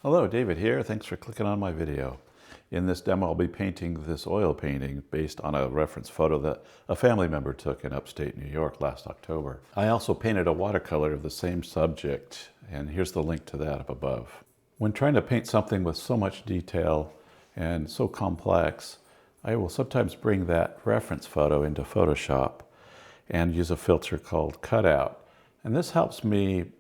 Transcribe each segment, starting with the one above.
Hello, David here. Thanks for clicking on my video. In this demo, I'll be painting this oil painting based on a reference photo that a family member took in upstate New York last October. I also painted a watercolor of the same subject, and here's the link to that up above. When trying to paint something with so much detail and so complex, I will sometimes bring that reference photo into Photoshop and use a filter called Cutout. And this helps me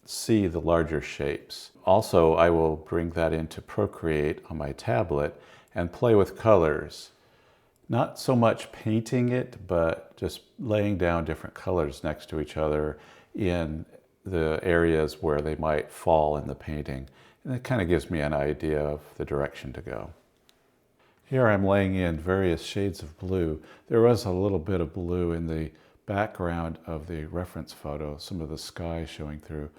see the larger shapes. Also, I will bring that into Procreate on my tablet and play with colors. Not so much painting it, but just laying down different colors next to each other in the areas where they might fall in the painting. And it kind of gives me an idea of the direction to go. Here I'm laying in various shades of blue. There was a little bit of blue in the background of the reference photo, some of the sky showing through.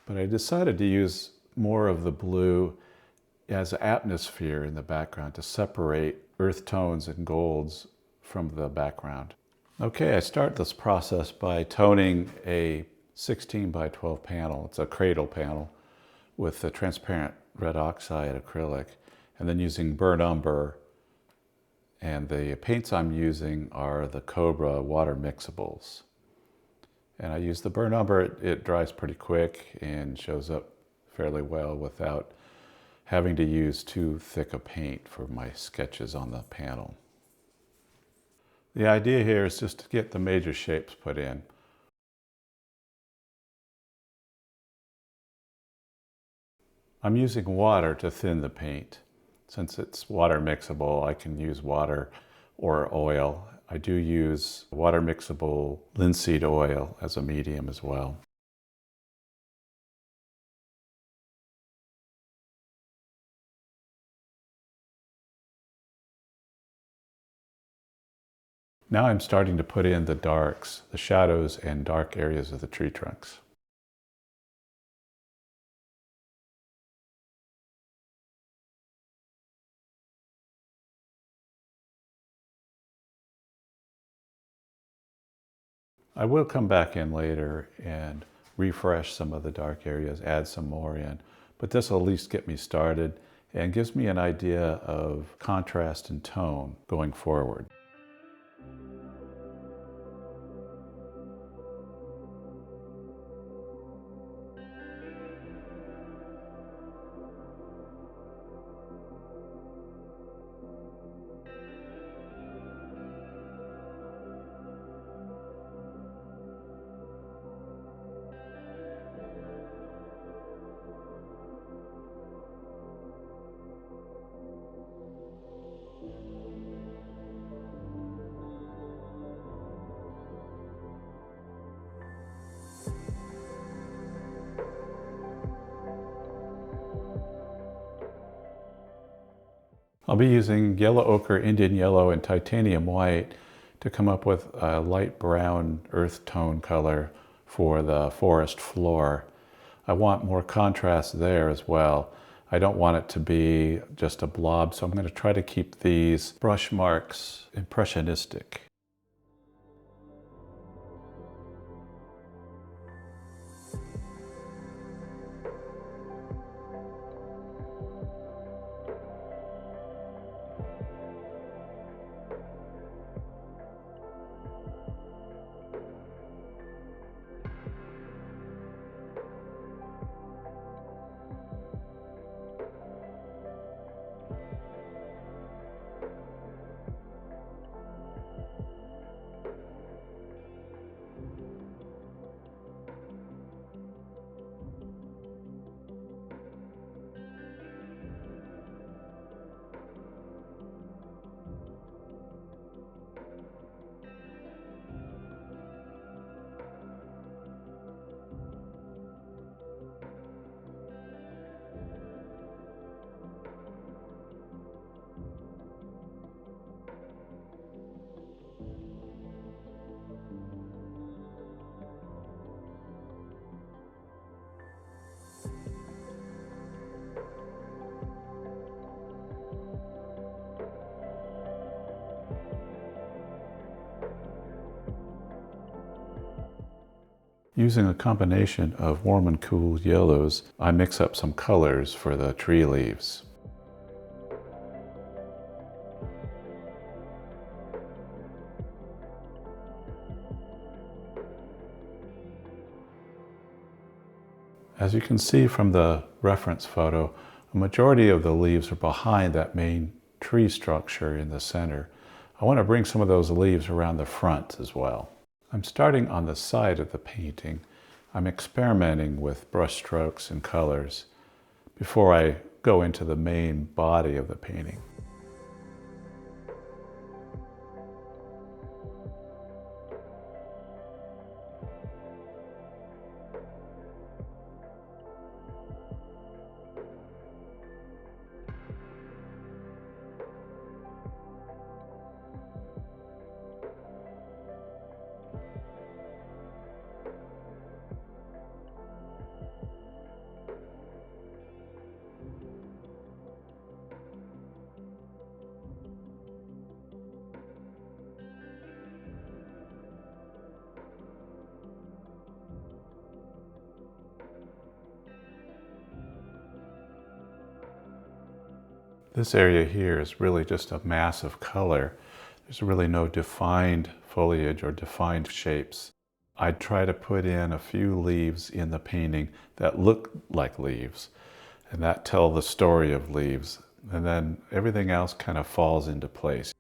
But I decided to use more of the blue as atmosphere in the background to separate earth tones and golds from the background. Okay, I start this process by toning a 16 by 12 panel. It's a cradle panel with a transparent red oxide acrylic, and then using burnt umber. And the paints I'm using are the COBRA water mixables. And I use the burnt umber. It dries pretty quick and shows up fairly well without having to use too thick a paint for my sketches on the panel. The idea here is just to get the major shapes put in. I'm using water to thin the paint. Since it's water mixable, I can use water or oil. I do use water mixable linseed oil as a medium as well. Now I'm starting to put in the darks, the shadows and dark areas of the tree trunks. I will come back in later and refresh some of the dark areas, add some more in, but this will at least get me started and gives me an idea of contrast and tone going forward. I'll be using yellow ochre, Indian yellow, and titanium white to come up with a light brown earth tone color for the forest floor. I want more contrast there as well. I don't want it to be just a blob, so I'm going to try to keep these brush marks impressionistic. Using a combination of warm and cool yellows, I mix up some colors for the tree leaves. As you can see from the reference photo, a majority of the leaves are behind that main tree structure in the center. I want to bring some of those leaves around the front as well. I'm starting on the side of the painting. I'm experimenting with brush strokes and colors before I go into the main body of the painting. This area here is really just a mass of color. There's really no defined foliage or defined shapes. I try to put in a few leaves in the painting that look like leaves and that tell the story of leaves, and then everything else kind of falls into place.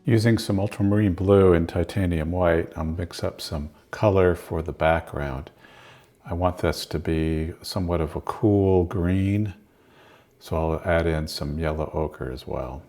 Using some ultramarine blue and titanium white, I'll mix up some color for the background. I want this to be somewhat of a cool green, so I'll add in some yellow ochre as well.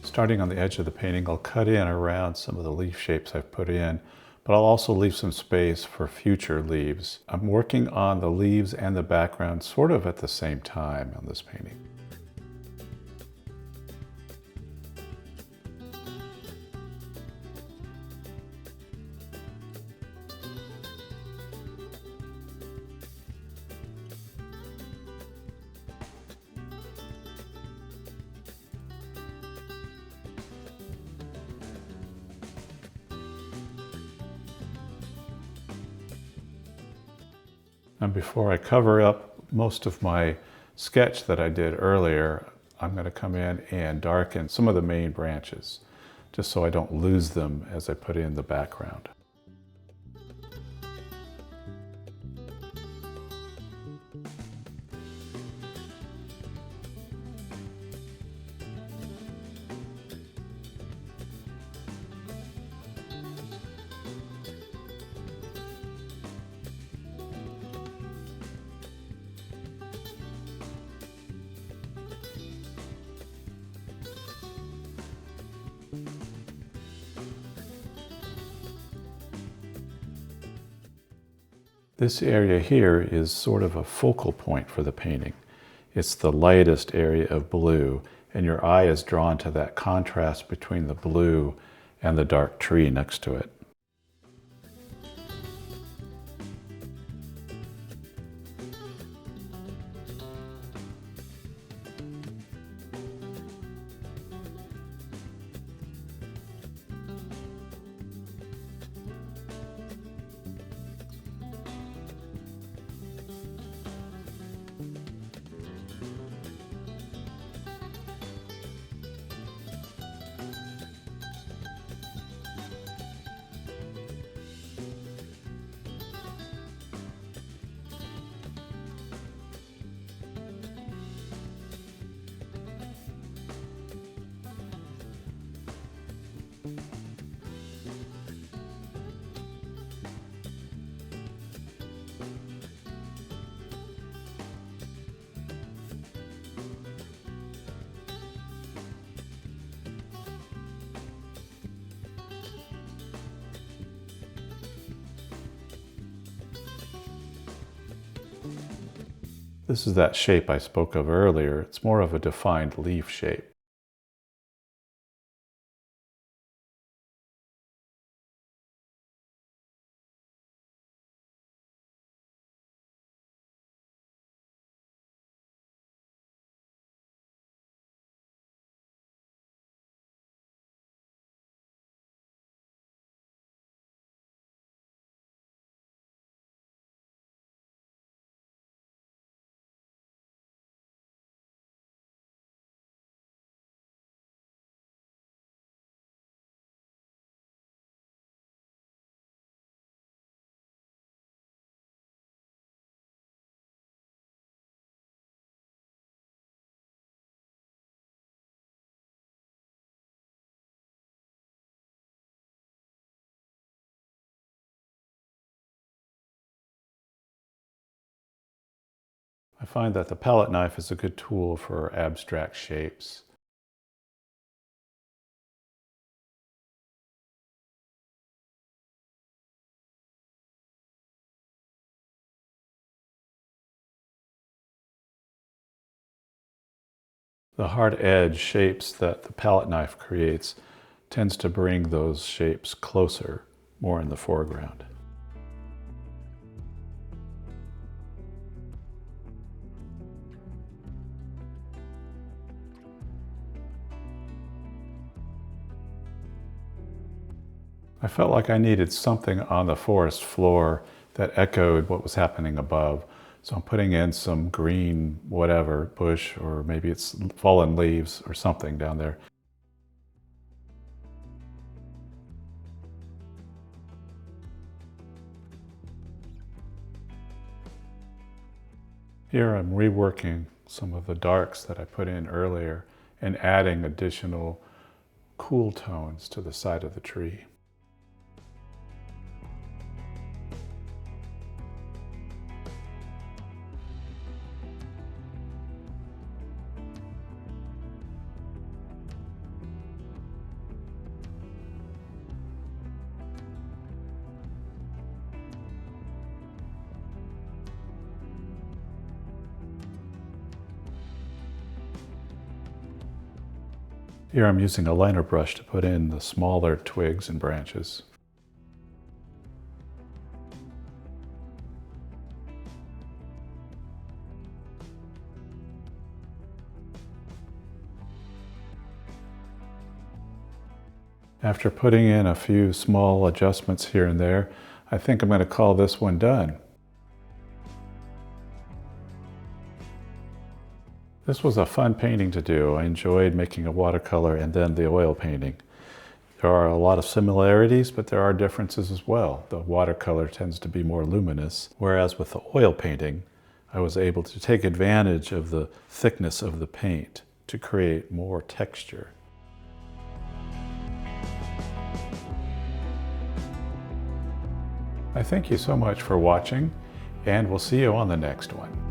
Starting on the edge of the painting, I'll cut in around some of the leaf shapes I've put in, but I'll also leave some space for future leaves. I'm working on the leaves and the background sort of at the same time on this painting. And before I cover up most of my sketch that I did earlier, I'm going to come in and darken some of the main branches, just so I don't lose them as I put in the background. This area here is sort of a focal point for the painting. It's the lightest area of blue, and your eye is drawn to that contrast between the blue and the dark tree next to it. This is that shape I spoke of earlier. It's more of a defined leaf shape. I find that the palette knife is a good tool for abstract shapes. The hard edge shapes that the palette knife creates tends to bring those shapes closer, more in the foreground. I felt like I needed something on the forest floor that echoed what was happening above. So I'm putting in some green, whatever, bush, or maybe it's fallen leaves or something down there. Here I'm reworking some of the darks that I put in earlier and adding additional cool tones to the side of the tree. Here I'm using a liner brush to put in the smaller twigs and branches. After putting in a few small adjustments here and there, I think I'm going to call this one done. This was a fun painting to do. I enjoyed making a watercolor and then the oil painting. There are a lot of similarities, but there are differences as well. The watercolor tends to be more luminous, whereas with the oil painting, I was able to take advantage of the thickness of the paint to create more texture. I thank you so much for watching, and we'll see you on the next one.